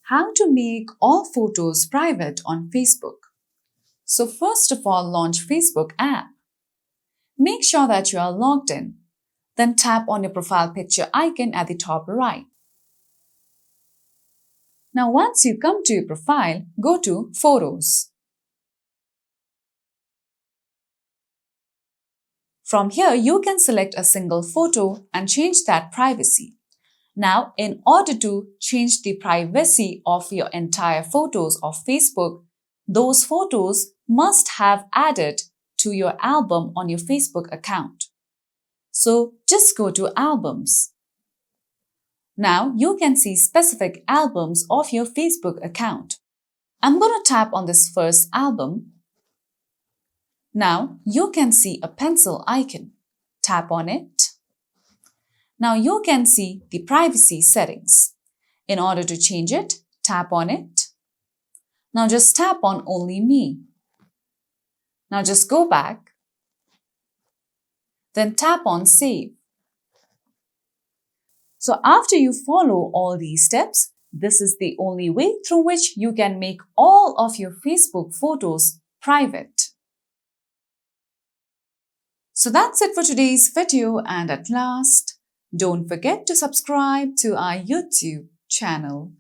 How to make all photos private on Facebook. So first of all, launch Facebook app. Make sure that you are logged in. Then tap on your profile picture icon at the top right. Now once you come to your profile, go to Photos. From here, you can select a single photo and change that privacy. Now, in order to change the privacy of your entire photos of Facebook, those photos must have added to your album on your Facebook account. So just go to Albums. Now you can see specific albums of your Facebook account. I'm going to tap on this first album. Now you can see a pencil icon. Tap on it. Now you can see the privacy settings. In order to change it, tap on it. Now just tap on Only Me. Now just go back. Then tap on Save. So after you follow all these steps, this is the only way through which you can make all of your Facebook photos private. So that's it for today's video, and at last, don't forget to subscribe to our YouTube channel.